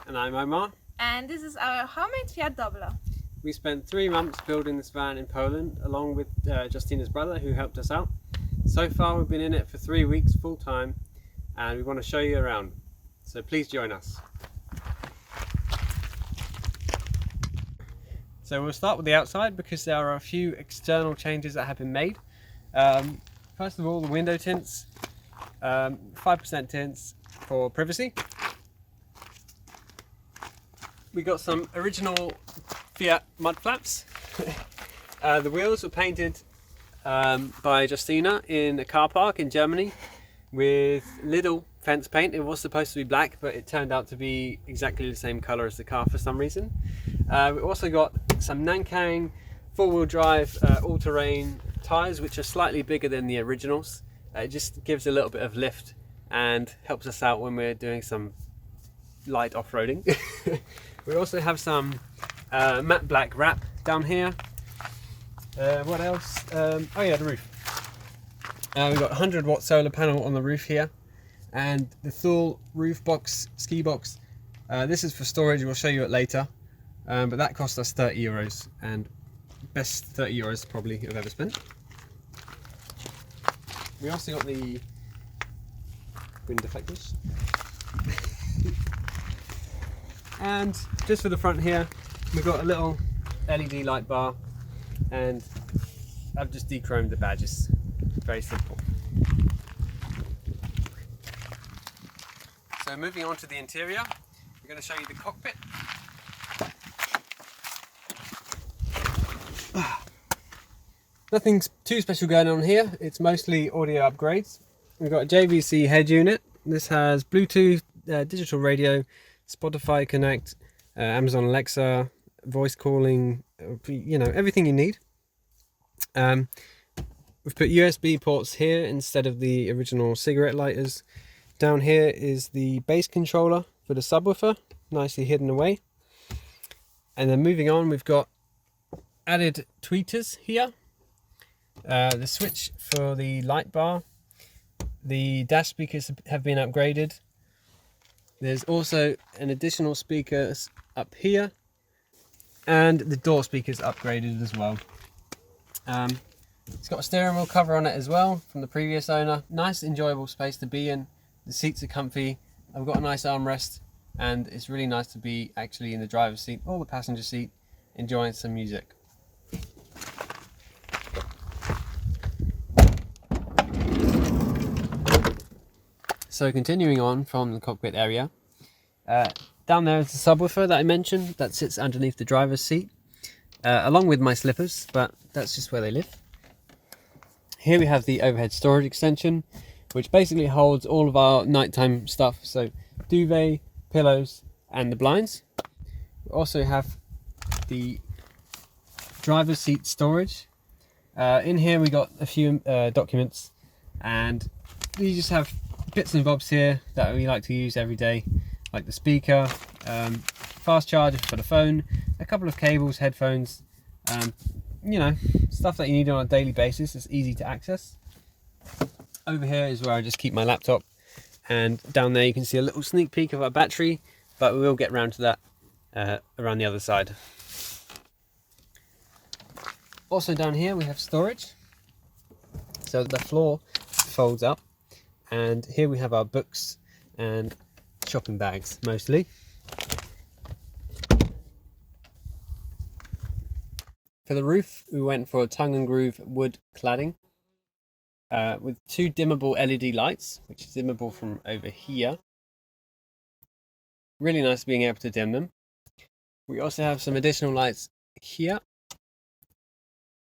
And I'm Omar. And this is our homemade Fiat Doblo. We spent 3 months building this van in Poland along with Justina's brother who helped us out. So far we've been in it for 3 weeks full time and we want to show you around. So please join us. So we'll start with the outside because there are a few external changes that have been made. First of all, the window tints, 5% tints for privacy. We got some original Fiat mud flaps. The wheels were painted by Justina in a car park in Germany with little fence paint. It was supposed to be black, but it turned out to be exactly the same color as the car for some reason. We also got some Nankang four-wheel drive all-terrain tires, which are slightly bigger than the originals. It just gives a little bit of lift and helps us out when we're doing some light off-roading. We also have some matte black wrap down here. What else? Oh yeah, the roof. We've got a 100-watt solar panel on the roof here, and the Thule roof box, ski box. This is for storage. We'll show you it later. But that cost us €30, and best €30 probably I've ever spent. We also got the wind deflectors. And just for the front here, we've got a little LED light bar, and I've just de-chromed the badges. Very simple. So moving on to the interior, we're going to show you the cockpit. Nothing too special going on here. It's mostly audio upgrades. We've got a JVC head unit. This has Bluetooth, digital radio, Spotify Connect, Amazon Alexa, voice calling, you know, everything you need. We've put USB ports here instead of the original cigarette lighters. Down here is the bass controller for the subwoofer, nicely hidden away. And then moving on, we've got added tweeters here. The switch for the light bar. The dash speakers have been upgraded. There's also an additional speakers up here, and the door speakers upgraded as well. It's got a steering wheel cover on it as well from the previous owner. Nice enjoyable space to be in. The seats are comfy. I've got a nice armrest, and it's really nice to be actually in the driver's seat or the passenger seat enjoying some music. So continuing on from the cockpit area, down there is the subwoofer that I mentioned that sits underneath the driver's seat, along with my slippers, but that's just where they live. Here we have the overhead storage extension, which basically holds all of our nighttime stuff, so duvet, pillows, and the blinds. We also have the driver's seat storage. In here we got a few documents, and we just have bits and bobs here that we like to use every day, like the speaker, fast charger for the phone, a couple of cables, headphones, you know, stuff that you need on a daily basis. It's easy to access. Over here is where I just keep my laptop, and down there you can see a little sneak peek of our battery, but we will get round to that around the other side. Also down here we have storage, so the floor folds up, and here we have our books and shopping bags mostly. For the roof, we went for a tongue and groove wood cladding with two dimmable LED lights, which is dimmable from over here. Really nice being able to dim them. We also have some additional lights here,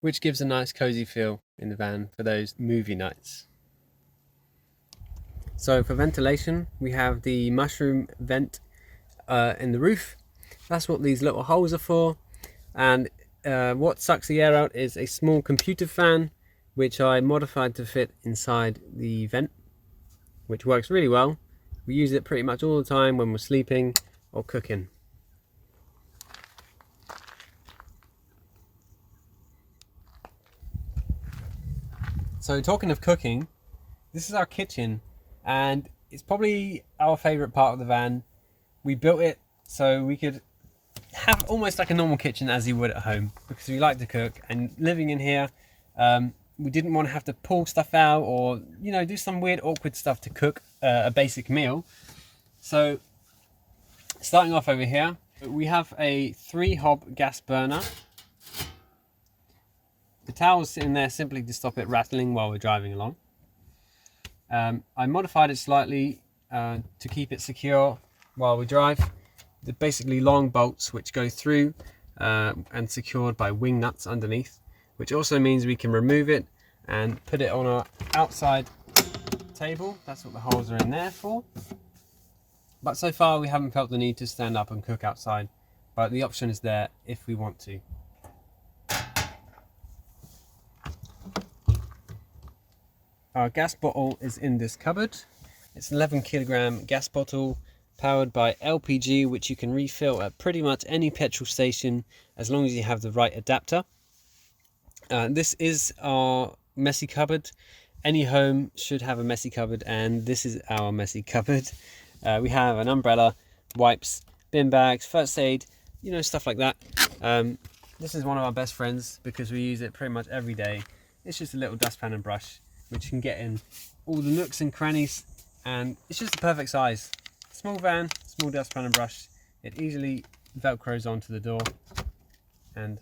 which gives a nice cozy feel in the van for those movie nights. So for ventilation, we have the mushroom vent in the roof. That's what these little holes are for. And what sucks the air out is a small computer fan, which I modified to fit inside the vent, which works really well. We use it pretty much all the time when we're sleeping or cooking. So talking of cooking, this is our kitchen, and it's probably our favourite part of the van. We built it so we could have almost like a normal kitchen as you would at home, because we like to cook, and living in here, we didn't want to have to pull stuff out or, you know, do some weird awkward stuff to cook a basic meal. So starting off over here, we have a 3-hob gas burner. The towel's sitting there simply to stop it rattling while we're driving along. I modified it slightly to keep it secure while we drive. They're basically long bolts which go through and secured by wing nuts underneath, which also means we can remove it and put it on our outside table. That's what the holes are in there for. But so far we haven't felt the need to stand up and cook outside, but the option is there if we want to. Our gas bottle is in this cupboard. It's an 11kg gas bottle powered by LPG, which you can refill at pretty much any petrol station as long as you have the right adapter. This is our messy cupboard. Any home should have a messy cupboard, and this is our messy cupboard. We have an umbrella, wipes, bin bags, first aid, you know, stuff like that. This is one of our best friends because we use it pretty much every day. It's just a little dustpan and brush, which can get in all the nooks and crannies, and it's just the perfect size. Small van, small dustpan and brush. It easily velcros onto the door, and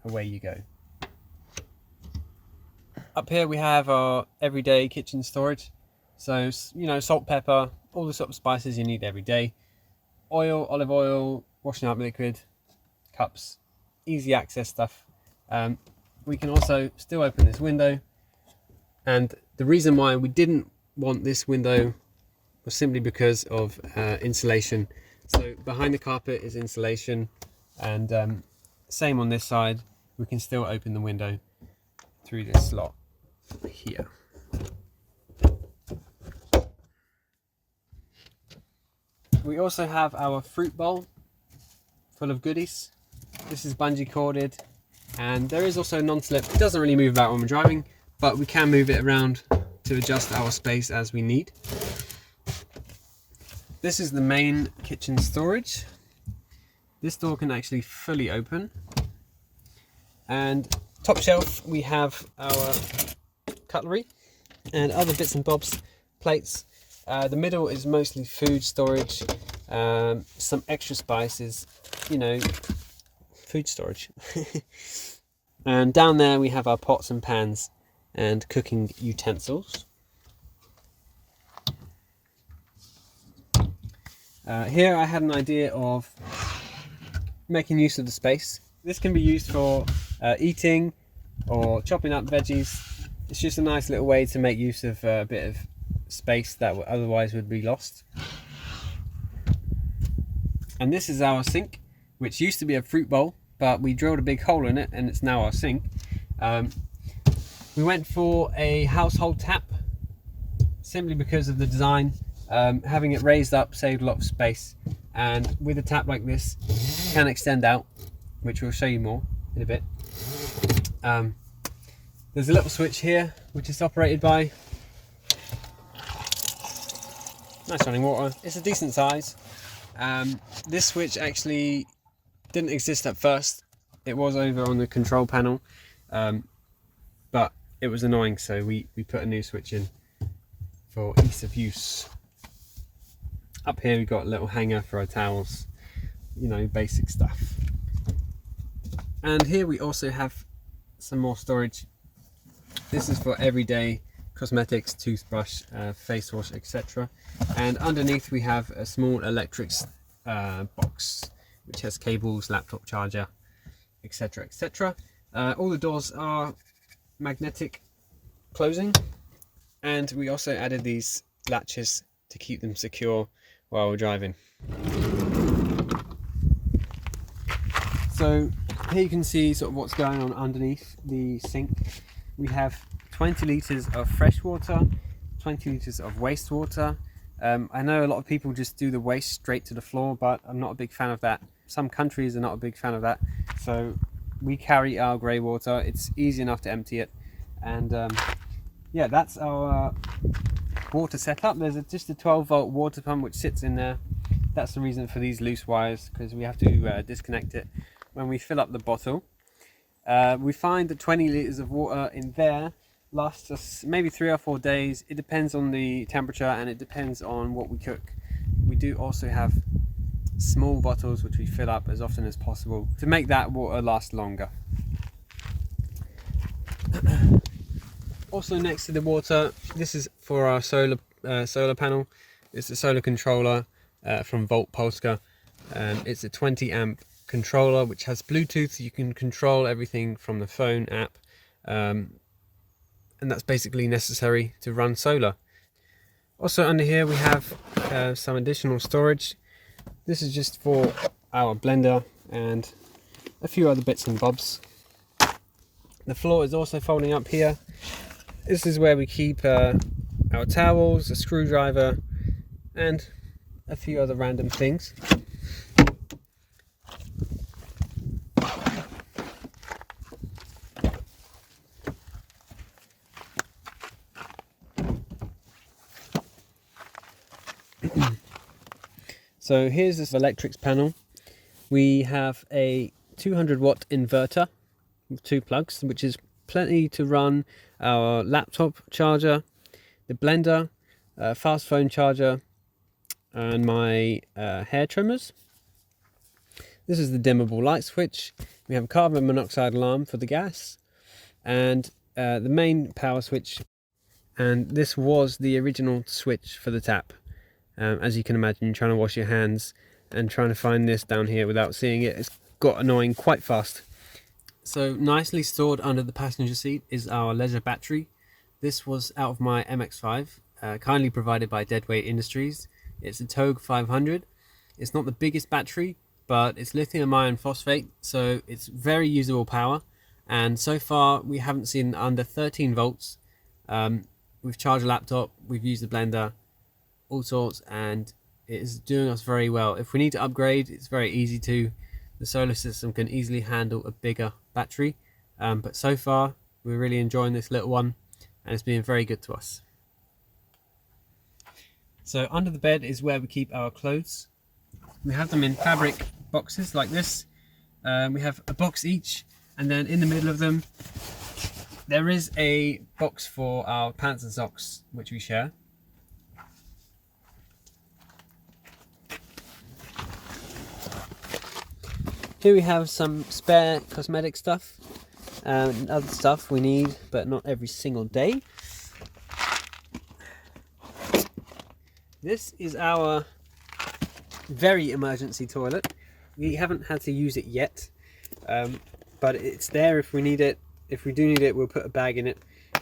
away you go. Up here we have our everyday kitchen storage. So, you know, salt, pepper, all the sort of spices you need every day. Oil, olive oil, washing up liquid, cups, easy access stuff. We can also still open this window. And the reason why we didn't want this window was simply because of insulation. So behind the carpet is insulation, and same on this side. We can still open the window through this slot here. We also have our fruit bowl full of goodies. This is bungee corded, and there is also non-slip. It doesn't really move about when we're driving, but we can move it around to adjust our space as we need. This is the main kitchen storage. This door can actually fully open. And top shelf, we have our cutlery and other bits and bobs, plates. The middle is mostly food storage, some extra spices, you know, food storage. And down there we have our pots and pans and cooking utensils. Here I had an idea of making use of the space. This can be used for eating or chopping up veggies. It's just a nice little way to make use of a bit of space that otherwise would be lost. And this is our sink, which used to be a fruit bowl, but we drilled a big hole in it and it's now our sink. We went for a household tap simply because of the design. Having it raised up saved a lot of space, and with a tap like this it can extend out, which we'll show you more in a bit. There's a little switch here which is operated by nice running water. It's a decent size. This switch actually didn't exist at first. It was over on the control panel, but it was annoying, so we put a new switch in for ease of use. Up here we've got a little hanger for our towels, you know, basic stuff. And here we also have some more storage. This is for everyday cosmetics, toothbrush, face wash, etc. And underneath we have a small electrics box which has cables, laptop charger, etc, etc. All the doors are magnetic closing, and we also added these latches to keep them secure while we're driving. So here you can see sort of what's going on underneath the sink. We have 20 litres of fresh water, 20 litres of wastewater. I know a lot of people just do the waste straight to the floor, but I'm not a big fan of that. Some countries are not a big fan of that. So we carry our grey water. It's easy enough to empty it. And yeah, that's our water setup. There's just a 12-volt water pump which sits in there. That's the reason for these loose wires, because we have to disconnect it when we fill up the bottle. We find that 20 litres of water in there lasts us maybe 3 or 4 days. It depends on the temperature and it depends on what we cook. We do also have small bottles which we fill up as often as possible to make that water last longer. Also next to the water, this is for our solar panel. It's a solar controller from Volt Polska. It's a 20 amp controller which has Bluetooth. You can control everything from the phone app, and that's basically necessary to run solar. Also under here we have some additional storage. This is just for our blender and a few other bits and bobs. The floor is also folding up here. This is where we keep our towels, a screwdriver and a few other random things. So here's this electrics panel. We have a 200 watt inverter with 2 plugs, which is plenty to run our laptop charger, the blender, fast phone charger, and my hair trimmers. This is the dimmable light switch. We have a carbon monoxide alarm for the gas, and the main power switch. And this was the original switch for the tap. As you can imagine, you're trying to wash your hands and trying to find this down here without seeing it, it's got annoying quite fast. So nicely stored under the passenger seat is our leisure battery. This was out of my MX-5, kindly provided by Deadweight Industries. It's a Togue 500. It's not the biggest battery, but it's lithium iron phosphate, so it's very usable power. And so far we haven't seen under 13 volts. We've charged a laptop, we've used the blender, all sorts, and it is doing us very well. If we need to upgrade, it's very easy to. The solar system can easily handle a bigger battery, but so far we're really enjoying this little one and it's been very good to us. So under the bed is where we keep our clothes. We have them in fabric boxes like this. We have a box each, and then in the middle of them there is a box for our pants and socks, which we share. Here we have some spare cosmetic stuff and other stuff we need, but not every single day. This is our very emergency toilet. We haven't had to use it yet, but it's there if we need it. If we do need it, we'll put a bag in it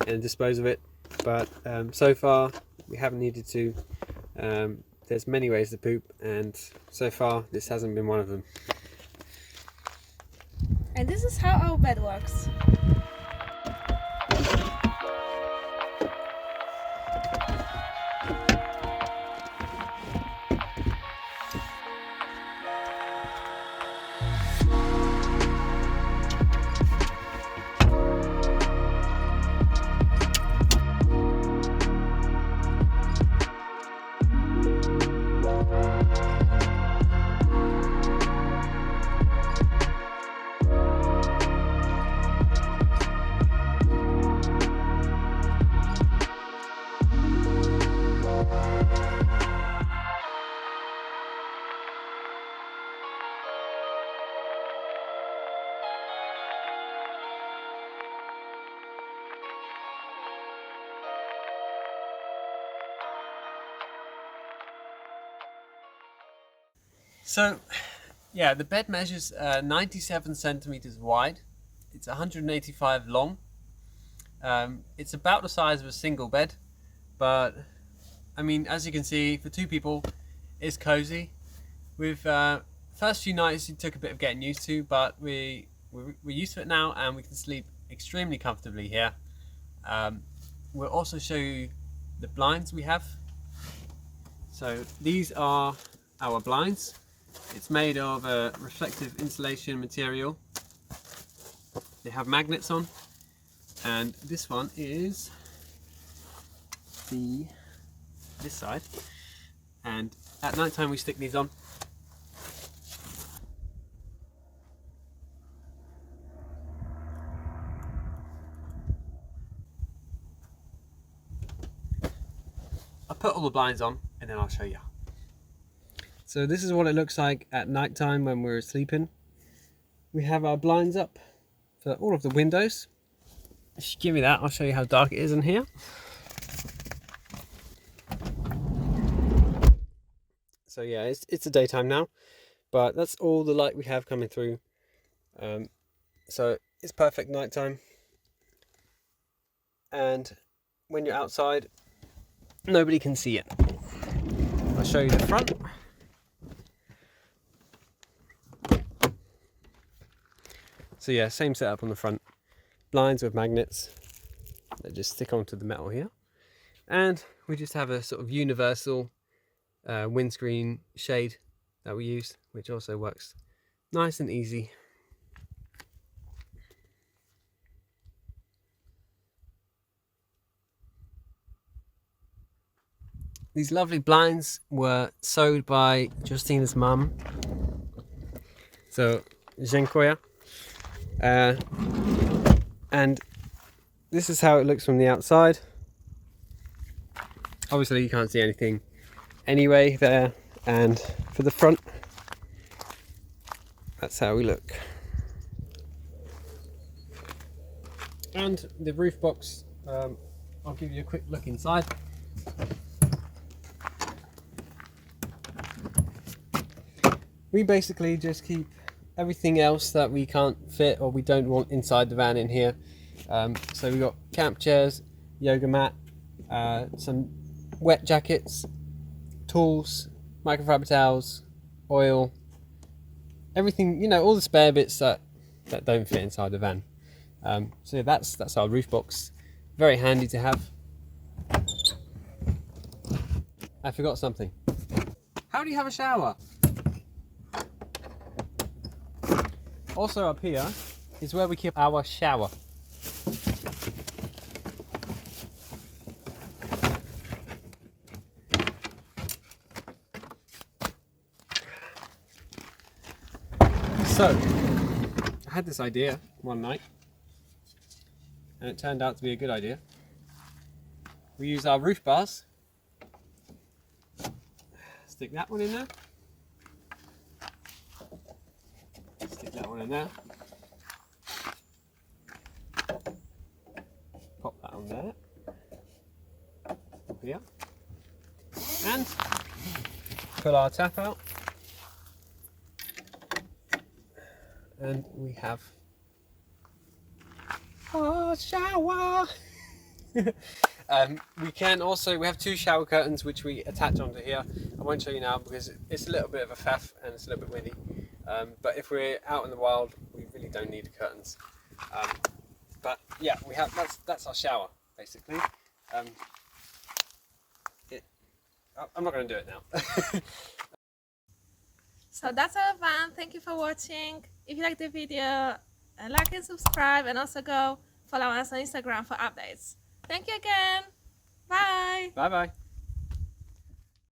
and dispose of it. But so far, we haven't needed to. There's many ways to poop, and so far, this hasn't been one of them. And this is how our bed works. So, yeah, the bed measures 97 centimeters wide. It's 185 long. It's about the size of a single bed, but I mean, as you can see, for 2 people, it's cozy. With first few nights, it took a bit of getting used to, but we're used to it now, and we can sleep extremely comfortably here. We'll also show you the blinds we have. So these are our blinds. It's made of a reflective insulation material. They have magnets on, and this one is this side, and at night time we stick these on. I'll put all the blinds on and then I'll show you. So this is what it looks like at night time when we're sleeping. We have our blinds up for all of the windows. Just give me that, I'll show you how dark it is in here. So yeah, it's the daytime now, but that's all the light we have coming through. So it's perfect nighttime. And when you're outside, nobody can see it. I'll show you the front. So yeah, same setup on the front. Blinds with magnets that just stick onto the metal here. And we just have a sort of universal windscreen shade that we use, which also works nice and easy. These lovely blinds were sewed by Justina's mum. So, dziękuję. And this is how it looks from the outside. Obviously you can't see anything anyway there, and for the front, that's how we look. And the roof box, I'll give you a quick look inside. We basically just keep everything else that we can't fit or we don't want inside the van in here. So we've got camp chairs, yoga mat, some wet jackets, tools, microfiber towels, oil, everything, you know, all the spare bits that don't fit inside the van. So that's our roof box. Very handy to have. I forgot something. How do you have a shower? Also up here is where we keep our shower. So, I had this idea one night, and it turned out to be a good idea. We use our roof bars, stick that one in there, stick that one in there, pop that on there, up here, and pull our tap out. And we have a shower. We have two shower curtains which we attach onto here. I won't show you now because it's a little bit of a faff and it's a little bit windy. But if we're out in the wild, we really don't need the curtains. But yeah, we have that's our shower basically. I'm not going to do it now. So that's our van. Thank you for watching. If you like the video, like and subscribe, and also go follow us on Instagram for updates. Thank you again. Bye. Bye bye.